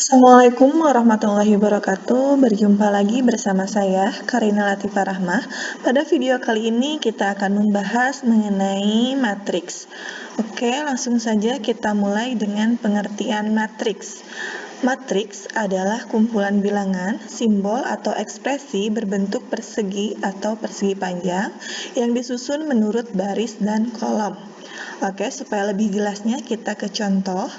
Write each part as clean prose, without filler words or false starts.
Assalamualaikum warahmatullahi wabarakatuh. Berjumpa lagi bersama saya, Karina Latifah Rahmah. Pada video kali ini kita akan membahas mengenai matriks. Oke, langsung saja kita mulai dengan pengertian matriks. Matriks adalah kumpulan bilangan, simbol atau ekspresi berbentuk persegi atau persegi panjang yang disusun menurut baris dan kolom. Oke, supaya lebih jelasnya kita ke contoh.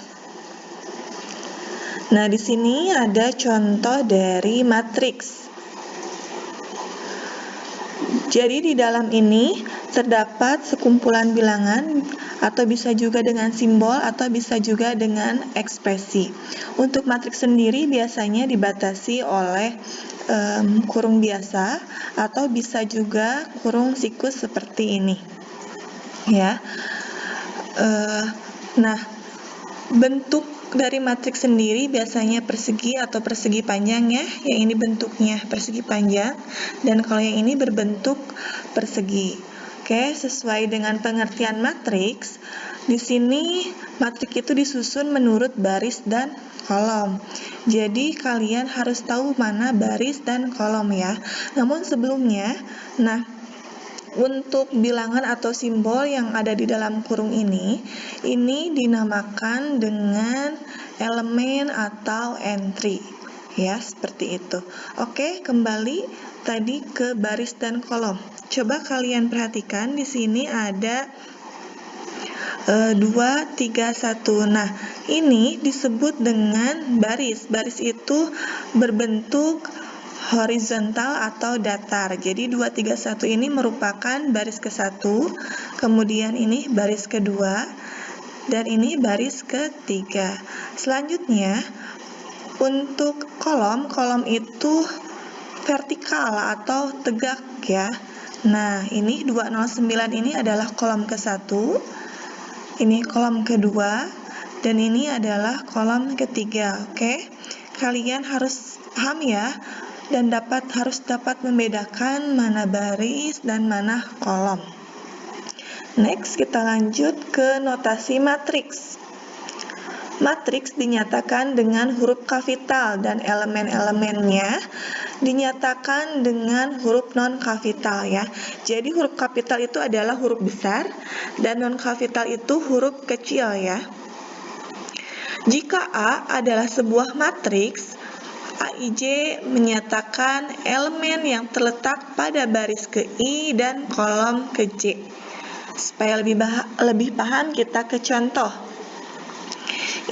Nah, di sini ada contoh dari matriks. Jadi di dalam ini terdapat sekumpulan bilangan atau bisa juga dengan simbol atau bisa juga dengan ekspresi. Untuk matriks sendiri biasanya dibatasi oleh kurung biasa atau bisa juga kurung sikus seperti ini. Ya. Nah, bentuk dari matriks sendiri biasanya persegi atau persegi panjang ya. Yang ini bentuknya persegi panjang dan kalau yang ini berbentuk persegi. Oke, sesuai dengan pengertian matriks, di sini matriks itu disusun menurut baris dan kolom. Jadi kalian harus tahu mana baris dan kolom ya. Namun sebelumnya, untuk bilangan atau simbol yang ada di dalam kurung ini dinamakan dengan elemen atau entry. Ya, seperti itu. Oke, kembali tadi ke baris dan kolom. Coba kalian perhatikan di sini ada 2, 3, 1. Nah, ini disebut dengan baris. Baris itu berbentuk horizontal atau datar. Jadi 2, 3, 1 ini merupakan baris ke-1, kemudian ini baris kedua, dan ini baris ketiga. Selanjutnya, untuk kolom itu vertikal atau tegak ya. Nah, ini 209 ini adalah kolom ke-1, ini kolom kedua, dan ini adalah kolom ketiga. Oke, kalian harus paham ya, dan harus dapat membedakan mana baris dan mana kolom. Next, kita lanjut ke notasi matriks. Matriks dinyatakan dengan huruf kapital dan elemen-elemennya dinyatakan dengan huruf non-kapital ya. Jadi huruf kapital itu adalah huruf besar dan non-kapital itu huruf kecil ya. Jika A adalah sebuah matriks, AIJ menyatakan elemen yang terletak pada baris ke I dan kolom ke J. Supaya lebih paham, kita ke contoh.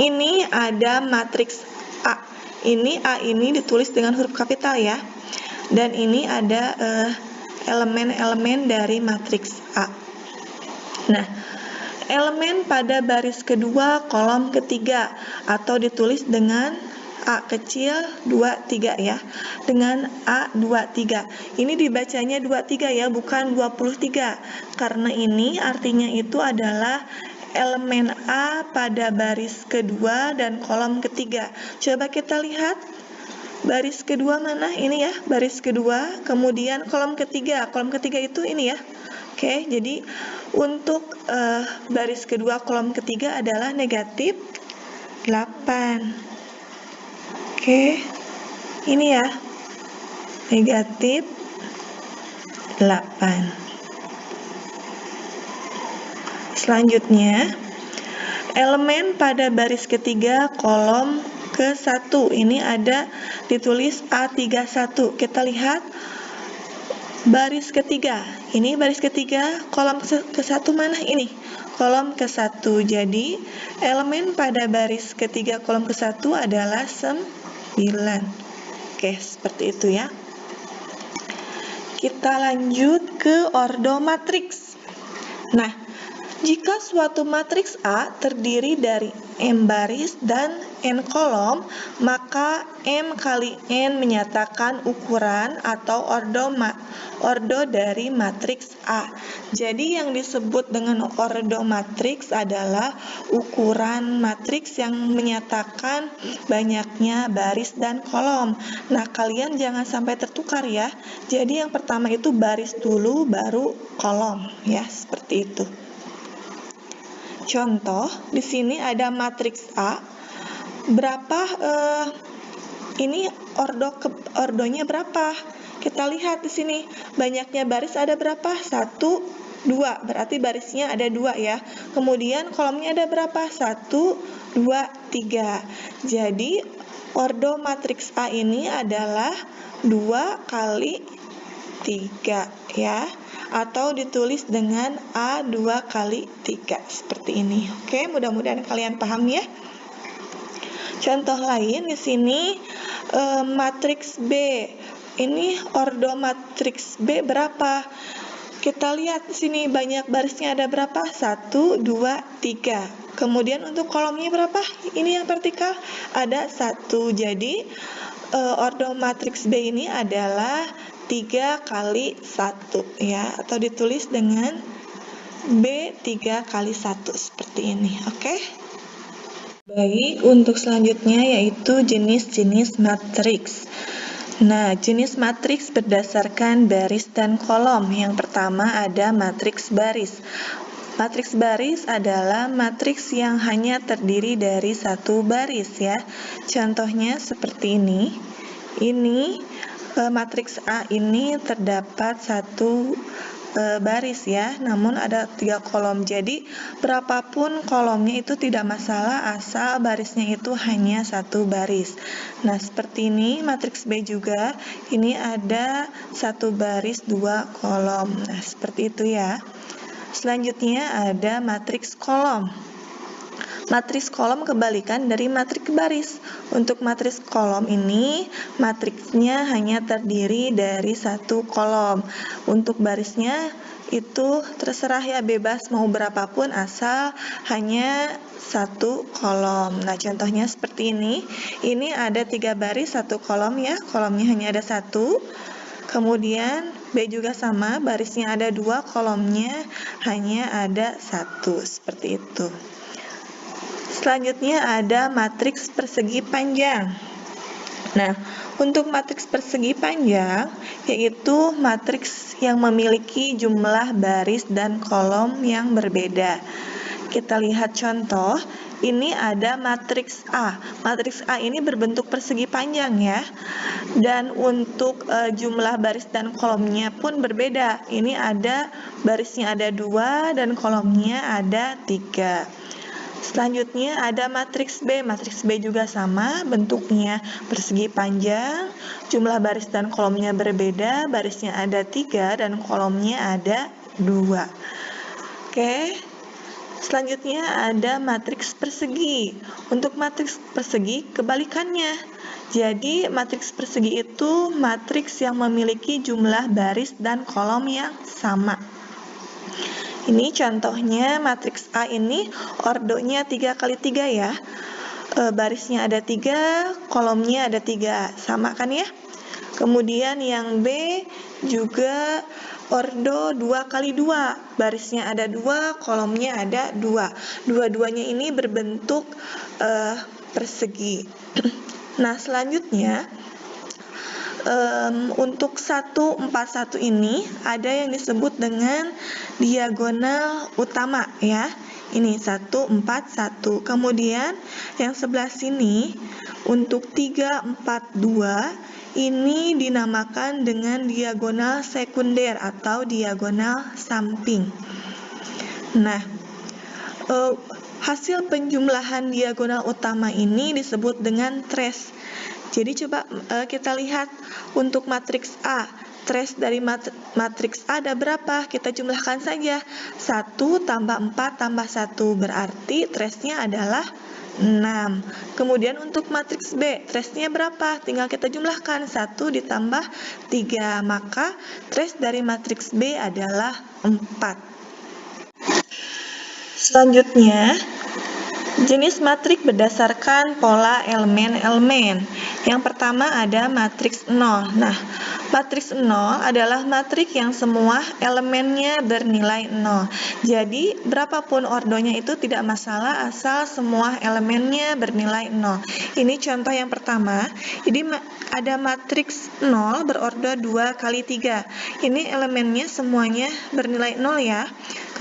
Ini ada matriks A. A ini ditulis dengan huruf kapital ya. Dan ini ada elemen-elemen dari matriks A. Nah, elemen pada baris kedua kolom ketiga atau ditulis dengan A kecil 23 ya, dengan A23. Ini dibacanya 23 ya, bukan 23, karena ini artinya itu adalah elemen A pada baris kedua dan kolom ketiga. Coba kita lihat baris kedua mana? Ini ya, baris kedua, kemudian kolom ketiga itu ini ya. Oke, jadi untuk baris kedua kolom ketiga adalah negatif 8. Oke, ini ya, negatif 8. Selanjutnya, elemen pada baris ketiga kolom ke-1. Ini ada ditulis A31. Kita lihat baris ketiga. Ini baris ketiga, kolom ke-1 mana? Ini kolom ke-1. Jadi, elemen pada baris ketiga kolom ke-1 adalah 9. Oke, seperti itu ya. Kita lanjut ke ordo matriks. Nah, jika suatu matriks A terdiri dari M baris dan N kolom, maka M kali N menyatakan ukuran atau ordo dari matriks A. Jadi yang disebut dengan ordo matriks adalah ukuran matriks yang menyatakan banyaknya baris dan kolom. Nah, kalian jangan sampai tertukar ya. Jadi yang pertama itu baris dulu, baru kolom ya, seperti itu. contoh, di sini ada matriks A. Berapa ini ordonya berapa? Kita lihat di sini, banyaknya baris ada berapa? 1, 2, berarti barisnya ada 2 ya. Kemudian kolomnya ada berapa? 1, 2, 3. Jadi ordo matriks A ini adalah 2 kali 3 ya, atau ditulis dengan A 2 kali 3 seperti ini. Oke, mudah-mudahan kalian paham ya. Contoh lain di sini matriks B. Ini ordo matriks B berapa? Kita lihat di sini banyak barisnya ada berapa? 1, 2, 3. Kemudian untuk kolomnya berapa? Ini yang vertikal ada 1. Jadi ordo matriks B ini adalah 3 kali 1 ya, atau ditulis dengan B 3 kali 1 seperti ini. Oke? Baik, untuk selanjutnya yaitu jenis-jenis matriks. Nah, jenis matriks berdasarkan baris dan kolom. Yang pertama ada matriks baris. Matriks baris adalah matriks yang hanya terdiri dari satu baris ya. Contohnya seperti ini. Ini matriks A ini terdapat satu baris ya, namun ada 3 kolom. Jadi berapapun kolomnya itu tidak masalah asal barisnya itu hanya satu baris. Nah, seperti ini matriks B juga, ini ada satu baris 2 kolom. Nah, seperti itu ya. Selanjutnya ada matriks kolom. Matriks kolom kebalikan dari matriks baris. Untuk matriks kolom ini, matriksnya hanya terdiri dari satu kolom. Untuk barisnya itu terserah ya, bebas mau berapapun asal hanya satu kolom. Nah, contohnya seperti ini. Ini ada 3 baris, satu kolom ya. Kolomnya hanya ada 1. Kemudian B juga sama, barisnya ada 2, kolomnya hanya ada 1. Seperti itu. Selanjutnya ada matriks persegi panjang. Nah, untuk matriks persegi panjang, yaitu matriks yang memiliki jumlah baris dan kolom yang berbeda. Kita lihat contoh, ini ada matriks A. Matriks A ini berbentuk persegi panjang ya. Dan untuk jumlah baris dan kolomnya pun berbeda. Ini ada barisnya ada 2 dan kolomnya ada 3. Selanjutnya ada matriks B. Matriks B juga sama, bentuknya persegi panjang, jumlah baris dan kolomnya berbeda, barisnya ada 3 dan kolomnya ada 2. Oke. Selanjutnya ada matriks persegi. Untuk matriks persegi kebalikannya. Jadi matriks persegi itu matriks yang memiliki jumlah baris dan kolom yang sama. Ini contohnya matriks A ini ordonya 3 kali 3 ya. Barisnya ada 3, kolomnya ada 3. Sama kan ya? Kemudian yang B juga ordo 2 kali 2. Barisnya ada 2, kolomnya ada 2. Dua-duanya ini berbentuk persegi. Nah, selanjutnya untuk 141 ini ada yang disebut dengan diagonal utama ya. Ini 141. Kemudian yang sebelah sini untuk 342 ini dinamakan dengan diagonal sekunder atau diagonal samping. Nah, hasil penjumlahan diagonal utama ini disebut dengan trace. Jadi coba kita lihat untuk matriks A. Trace dari matriks A ada berapa? Kita jumlahkan saja. 1 tambah 4 tambah 1. Berarti trace-nya adalah 6. Kemudian untuk matriks B, trace-nya berapa? Tinggal kita jumlahkan. 1 ditambah 3. Maka trace dari matriks B adalah 4. Selanjutnya, Jenis matriks berdasarkan pola elemen-elemen. Yang pertama ada matriks 0. Nah, matriks 0 adalah matriks yang semua elemennya bernilai 0. Jadi, berapapun ordonya itu tidak masalah asal semua elemennya bernilai 0. Ini contoh yang pertama. Jadi, ada matriks 0 berordo 2 kali 3. Ini elemennya semuanya bernilai 0 ya.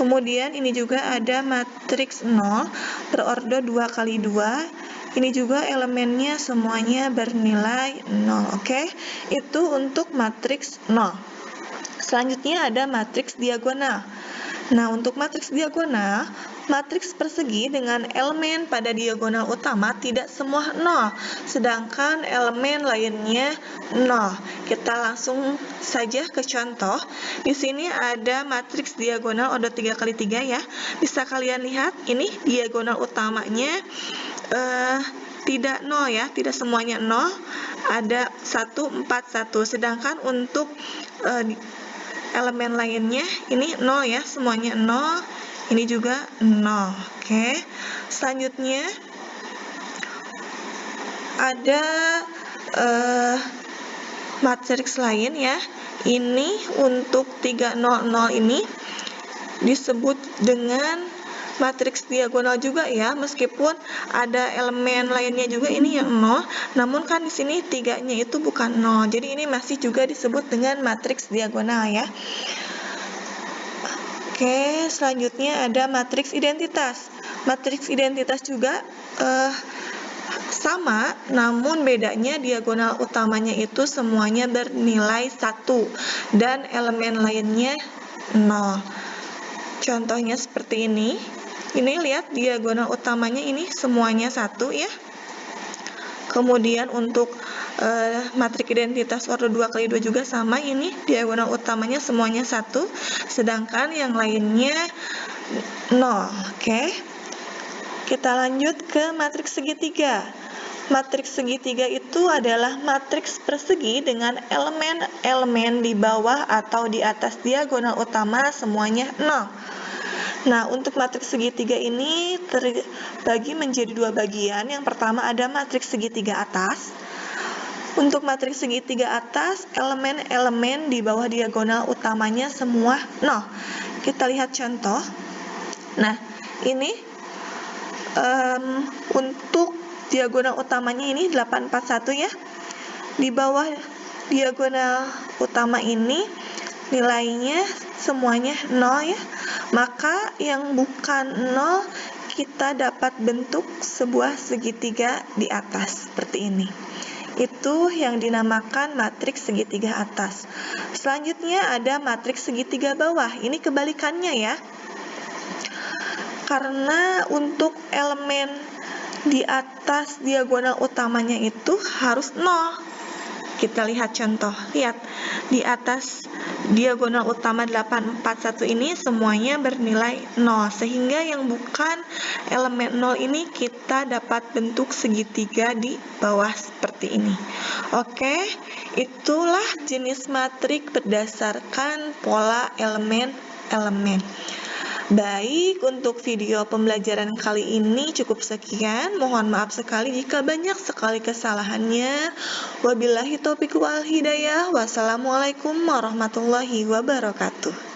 Kemudian ini juga ada matriks 0 berordo 2 kali 2. Ini juga elemennya semuanya bernilai 0. Oke? Itu untuk matriks 0. Selanjutnya ada matriks diagonal. Nah, untuk matriks diagonal, matriks persegi dengan elemen pada diagonal utama tidak semua 0, sedangkan elemen lainnya 0. Kita langsung saja ke contoh. Di sini ada matriks diagonal ordo 3 kali 3 ya. Bisa kalian lihat, ini diagonal utamanya tidak 0 ya, tidak semuanya 0. Ada 1, 4, 1. Sedangkan untuk elemen lainnya ini 0 ya, semuanya 0. Ini juga 0. Oke. Selanjutnya ada matriks lain ya. Ini untuk 3, 0, 0 ini disebut dengan matriks diagonal juga ya, meskipun ada elemen lainnya juga ini yang 0, namun kan di sini 3-nya itu bukan 0. Jadi ini masih juga disebut dengan matriks diagonal ya. Oke, selanjutnya ada matriks identitas. Matriks identitas juga sama, namun bedanya diagonal utamanya itu semuanya bernilai 1 dan elemen lainnya 0. Contohnya seperti ini. Ini lihat diagonal utamanya ini semuanya 1 ya. Kemudian untuk matriks identitas ordo 2 kali 2 juga sama, ini diagonal utamanya semuanya 1, sedangkan yang lainnya 0. Oke. Kita lanjut ke matriks segitiga. Matriks segitiga itu adalah matriks persegi dengan elemen-elemen di bawah atau di atas diagonal utama semuanya 0. Nah, untuk matriks segitiga ini terbagi menjadi 2 bagian. Yang pertama ada matriks segitiga atas. Untuk matriks segitiga atas, elemen-elemen di bawah diagonal utamanya semua 0. Kita lihat contoh. Nah, ini untuk diagonal utamanya ini 841 ya. Di bawah diagonal utama ini nilainya semuanya 0 ya. Maka yang bukan 0 kita dapat bentuk sebuah segitiga di atas seperti ini. Itu yang dinamakan matriks segitiga atas. Selanjutnya ada matriks segitiga bawah. Ini kebalikannya ya. Karena untuk elemen di atas diagonal utamanya itu harus 0. Kita lihat contoh. Lihat, di atas diagonal utama 841 ini semuanya bernilai 0. Sehingga yang bukan elemen 0 ini kita dapat bentuk segitiga di bawah seperti ini. Oke, itulah jenis matriks berdasarkan pola elemen-elemen. Baik, untuk video pembelajaran kali ini cukup sekian. Mohon maaf sekali jika banyak sekali kesalahannya. Wabillahi taufiq wal hidayah. Wassalamualaikum warahmatullahi wabarakatuh.